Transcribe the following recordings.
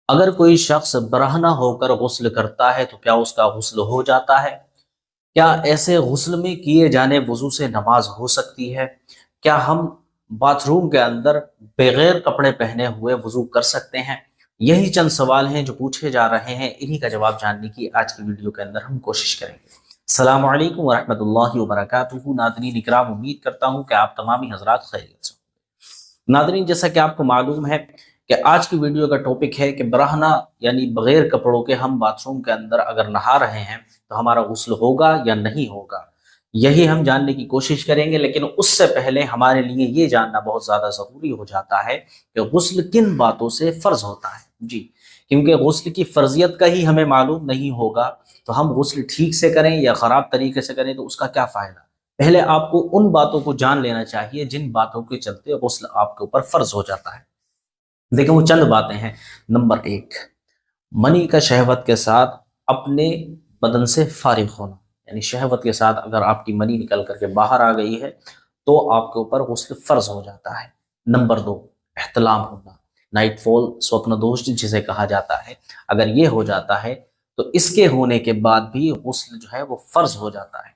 اگر کوئی شخص برہنہ ہو کر غسل کرتا ہے تو کیا اس کا غسل ہو جاتا ہے؟ کیا ایسے غسل میں کیے جانے وضو سے نماز ہو سکتی ہے؟ کیا ہم باتھ روم کے اندر بغیر کپڑے پہنے ہوئے وضو کر سکتے ہیں؟ یہی چند سوال ہیں جو پوچھے جا رہے ہیں، انہی کا جواب جاننے کی آج کی ویڈیو کے اندر ہم کوشش کریں گے۔ السلام علیکم ورحمۃ اللہ وبرکاتہ۔ ناظرین اکرام، امید کرتا ہوں کہ آپ تمامی حضرات خیریت سے ہوں۔ ناظرین، جیسا کہ آپ کو معلوم ہے کہ آج کی ویڈیو کا ٹاپک ہے کہ برہنہ یعنی بغیر کپڑوں کے ہم باتھ روم کے اندر اگر نہا رہے ہیں تو ہمارا غسل ہوگا یا نہیں ہوگا، یہی ہم جاننے کی کوشش کریں گے۔ لیکن اس سے پہلے ہمارے لیے یہ جاننا بہت زیادہ ضروری ہو جاتا ہے کہ غسل کن باتوں سے فرض ہوتا ہے۔ جی، کیونکہ غسل کی فرضیت کا ہی ہمیں معلوم نہیں ہوگا تو ہم غسل ٹھیک سے کریں یا خراب طریقے سے کریں تو اس کا کیا فائدہ۔ پہلے آپ کو ان باتوں کو جان لینا چاہیے جن باتوں کے چلتے غسل آپ کے اوپر فرض ہو جاتا ہے۔ دیکھیں، وہ چند باتیں ہیں۔ نمبر 1، منی کا شہوت کے ساتھ اپنے بدن سے فارغ ہونا، یعنی شہوت کے ساتھ اگر آپ کی منی نکل کر کے باہر آ گئی ہے تو آپ کے اوپر غسل فرض ہو جاتا ہے۔ نمبر 2، احتلام ہونا، نائٹ فال، سوپن دوش جسے کہا جاتا ہے، اگر یہ ہو جاتا ہے تو اس کے ہونے کے بعد بھی غسل جو ہے وہ فرض ہو جاتا ہے۔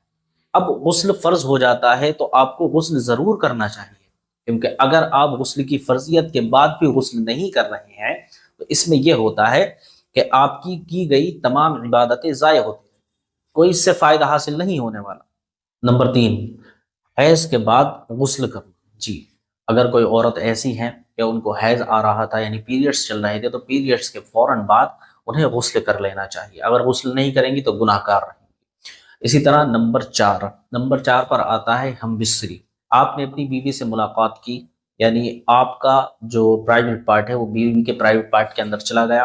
اب غسل فرض ہو جاتا ہے تو آپ کو غسل ضرور کرنا چاہیے، کیونکہ اگر آپ غسل کی فرضیت کے بعد بھی غسل نہیں کر رہے ہیں تو اس میں یہ ہوتا ہے کہ آپ کی گئی تمام عبادتیں ضائع ہوتی ہیں، کوئی اس سے فائدہ حاصل نہیں ہونے والا۔ نمبر 3، حیض کے بعد غسل کرنا۔ جی، اگر کوئی عورت ایسی ہے کہ ان کو حیض آ رہا تھا یعنی پیریڈز چل رہے تھے تو پیریڈز کے فوراً بعد انہیں غسل کر لینا چاہیے، اگر غسل نہیں کریں گی تو گناہ کار رہیں گی۔ اسی طرح نمبر 4 پر آتا ہے ہم بستری۔ آپ نے اپنی بیوی سے ملاقات کی، یعنی آپ کا جو پرائیویٹ پارٹ ہے وہ بیوی کے پرائیویٹ پارٹ کے اندر چلا گیا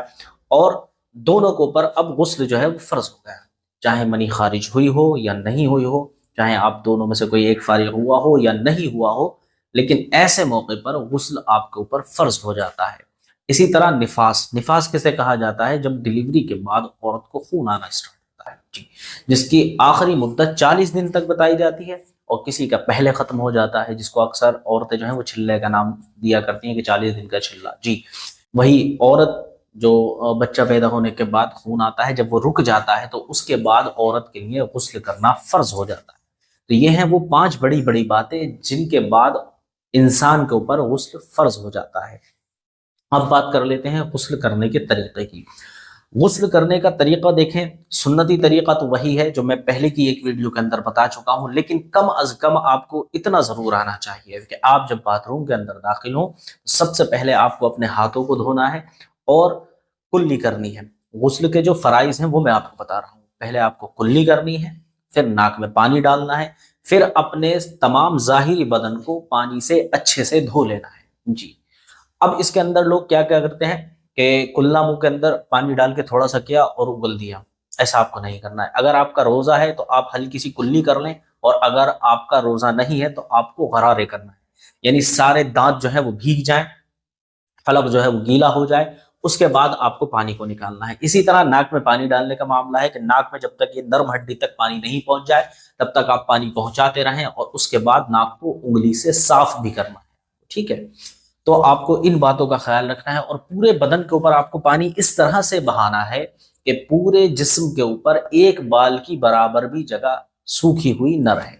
اور دونوں کے اوپر اب غسل جو ہے وہ فرض ہو گیا، چاہے منی خارج ہوئی ہو یا نہیں ہوئی ہو، چاہے آپ دونوں میں سے کوئی ایک فارغ ہوا ہو یا نہیں ہوا ہو، لیکن ایسے موقع پر غسل آپ کے اوپر فرض ہو جاتا ہے۔ اسی طرح نفاس کسے کہا جاتا ہے؟ جب ڈلیوری کے بعد عورت کو خون آنا اسٹارٹ ہوتا ہے، جی، جس کی آخری مدت 40 دن تک بتائی جاتی ہے، اور کسی کا پہلے ختم ہو جاتا ہے، جس کو اکثر عورتیں جو ہیں وہ چھلے کا نام دیا کرتی ہیں کہ 40 دن کا چھلا۔ جی، وہی عورت جو بچہ پیدا ہونے کے بعد خون آتا ہے، جب وہ رک جاتا ہے تو اس کے بعد عورت کے لیے غسل کرنا فرض ہو جاتا ہے۔ تو یہ ہیں وہ 5 بڑی بڑی باتیں جن کے بعد انسان کے اوپر غسل فرض ہو جاتا ہے۔ اب بات کر لیتے ہیں غسل کرنے کے طریقے کی۔ غسل کرنے کا طریقہ دیکھیں، سنتی طریقہ تو وہی ہے جو میں پہلے کی ایک ویڈیو کے اندر بتا چکا ہوں، لیکن کم از کم آپ کو اتنا ضرور آنا چاہیے کہ آپ جب باتھ روم کے اندر داخل ہوں سب سے پہلے آپ کو اپنے ہاتھوں کو دھونا ہے اور کلی کرنی ہے۔ غسل کے جو فرائض ہیں وہ میں آپ کو بتا رہا ہوں۔ پہلے آپ کو کلی کرنی ہے، پھر ناک میں پانی ڈالنا ہے، پھر اپنے تمام ظاہری بدن کو پانی سے اچھے سے دھو لینا ہے۔ جی، اب اس کے اندر لوگ کیا کیا کرتے ہیں کہ کلا منہ کے اندر پانی ڈال کے تھوڑا سا کیا اور اگل دیا، ایسا آپ کو نہیں کرنا ہے۔ اگر آپ کا روزہ ہے تو آپ ہلکی سی کلی کر لیں، اور اگر آپ کا روزہ نہیں ہے تو آپ کو غرارے کرنا ہے، یعنی سارے دانت جو ہے وہ بھیگ جائیں، حلق جو ہے وہ گیلا ہو جائے، اس کے بعد آپ کو پانی کو نکالنا ہے۔ اسی طرح ناک میں پانی ڈالنے کا معاملہ ہے کہ ناک میں جب تک یہ نرم ہڈی تک پانی نہیں پہنچ جائے تب تک آپ پانی پہنچاتے رہیں، اور اس کے بعد ناک کو انگلی سے صاف بھی کرنا ہے، ٹھیک ہے؟ تو آپ کو ان باتوں کا خیال رکھنا ہے، اور پورے بدن کے اوپر آپ کو پانی اس طرح سے بہانا ہے کہ پورے جسم کے اوپر ایک بال کی برابر بھی جگہ سوکھی ہوئی نہ رہے۔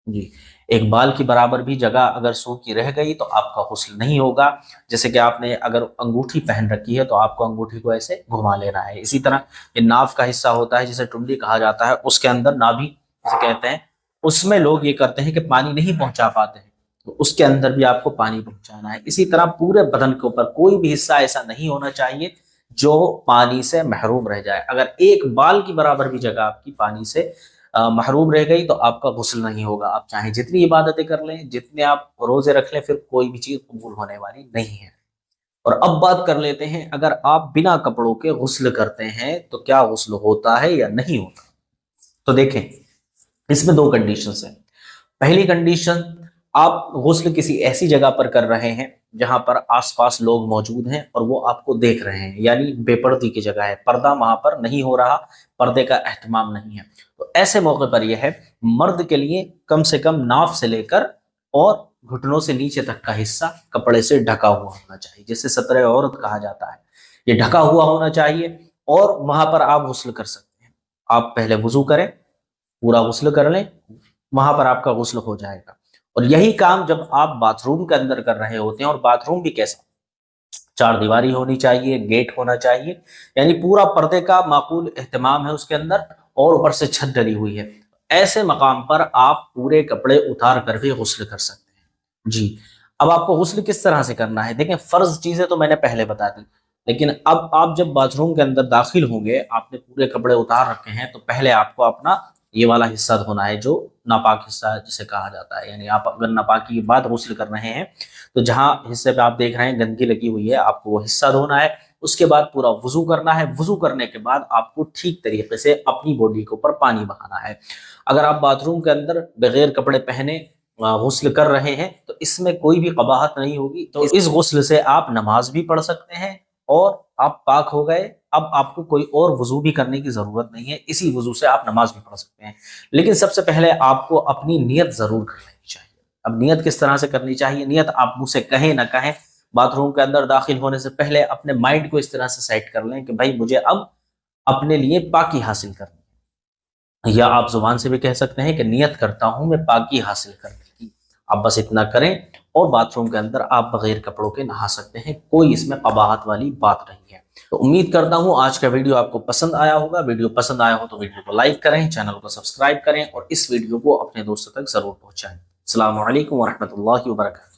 جی، ایک بال کی برابر بھی جگہ اگر سوکھی رہ گئی تو آپ کا غسل نہیں ہوگا۔ جیسے کہ آپ نے اگر انگوٹھی پہن رکھی ہے تو آپ کو انگوٹھی کو ایسے گھما لینا ہے۔ اسی طرح یہ ناف کا حصہ ہوتا ہے جسے ٹنڈی کہا جاتا ہے، اس کے اندر نابھی جسے کہتے ہیں، اس میں لوگ یہ کرتے ہیں کہ پانی نہیں پہنچا پاتے ہیں، تو اس کے اندر بھی آپ کو پانی پہنچانا ہے۔ اسی طرح پورے بدن کے اوپر کوئی بھی حصہ ایسا نہیں ہونا چاہیے جو پانی سے محروم رہ جائے۔ اگر ایک بال کی برابر بھی جگہ آپ کی پانی سے محروم رہ گئی تو آپ کا غسل نہیں ہوگا۔ آپ چاہیں جتنی عبادتیں کر لیں، جتنے آپ روزے رکھ لیں، پھر کوئی بھی چیز قبول ہونے والی نہیں ہے۔ اور اب بات کر لیتے ہیں، اگر آپ بنا کپڑوں کے غسل کرتے ہیں تو کیا غسل ہوتا ہے یا نہیں ہوتا؟ تو دیکھیں، اس میں 2 کنڈیشنز ہیں۔ پہلی کنڈیشن، آپ غسل کسی ایسی جگہ پر کر رہے ہیں جہاں پر آس پاس لوگ موجود ہیں اور وہ آپ کو دیکھ رہے ہیں، یعنی بے پردی کی جگہ ہے، پردہ وہاں پر نہیں ہو رہا، پردے کا اہتمام نہیں ہے، تو ایسے موقع پر یہ ہے مرد کے لیے کم سے کم ناف سے لے کر اور گھٹنوں سے نیچے تک کا حصہ کپڑے سے ڈھکا ہوا ہونا چاہیے، جسے ستر عورت کہا جاتا ہے۔ یہ ڈھکا ہوا ہونا چاہیے اور وہاں پر آپ غسل کر سکتے ہیں۔ آپ پہلے وضو کریں، پورا غسل کر لیں، وہاں پر آپ کا غسل ہو جائے گا۔ اور یہی کام جب آپ باتھ روم کے اندر کر رہے ہوتے ہیں، اور باتھ روم بھی کیسا، چار دیواری ہونی چاہیے، گیٹ ہونا چاہیے، یعنی پورا پردے کا معقول اہتمام ہے اس کے اندر، اور اوپر سے چھت ڈلی ہوئی ہے۔ ایسے مقام پر آپ پورے کپڑے اتار کر بھی غسل کر سکتے ہیں۔ جی، اب آپ کو غسل کس طرح سے کرنا ہے؟ دیکھیں، فرض چیزیں تو میں نے پہلے بتا دی، لیکن اب آپ جب باتھ روم کے اندر داخل ہوں گے، آپ نے پورے کپڑے اتار رکھے ہیں، تو پہلے آپ کو اپنا یہ والا حصہ دھونا ہے جو ناپاک حصہ ہے جسے کہا جاتا ہے۔ یعنی آپ اگر ناپاکی کے بعد غسل کر رہے ہیں تو جہاں حصے پہ آپ دیکھ رہے ہیں گندگی لگی ہوئی ہے، آپ کو وہ حصہ دھونا ہے۔ اس کے بعد پورا وضو کرنا ہے۔ وضو کرنے کے بعد آپ کو ٹھیک طریقے سے اپنی باڈی کے اوپر پانی بہانا ہے۔ اگر آپ باتھ روم کے اندر بغیر کپڑے پہنے غسل کر رہے ہیں تو اس میں کوئی بھی قباحت نہیں ہوگی، تو اس غسل سے آپ نماز بھی پڑھ سکتے ہیں اور آپ پاک ہو گئے۔ اب آپ کو کوئی اور وضو بھی کرنے کی ضرورت نہیں ہے، اسی وضو سے آپ نماز بھی پڑھ سکتے ہیں۔ لیکن سب سے پہلے آپ کو اپنی نیت ضرور کر لینی چاہیے۔ اب نیت کس طرح سے کرنی چاہیے؟ نیت آپ منہ سے کہیں نہ کہیں، باتھ روم کے اندر داخل ہونے سے پہلے اپنے مائنڈ کو اس طرح سے سیٹ کر لیں کہ بھائی مجھے اب اپنے لیے پاکی حاصل کرنی ہے، یا آپ زبان سے بھی کہہ سکتے ہیں کہ نیت کرتا ہوں میں پاکی حاصل کرنے کی۔ آپ بس اتنا کریں اور باتھ روم کے اندر آپ بغیر کپڑوں کے نہا سکتے ہیں، کوئی اس میں قباحت والی بات نہیں ہے۔ تو امید کرتا ہوں آج کا ویڈیو آپ کو پسند آیا ہوگا۔ ویڈیو پسند آیا ہو تو ویڈیو کو لائک کریں، چینل کو سبسکرائب کریں اور اس ویڈیو کو اپنے دوستوں تک ضرور پہنچائیں۔ السلام علیکم ورحمۃ اللہ وبرکاتہ۔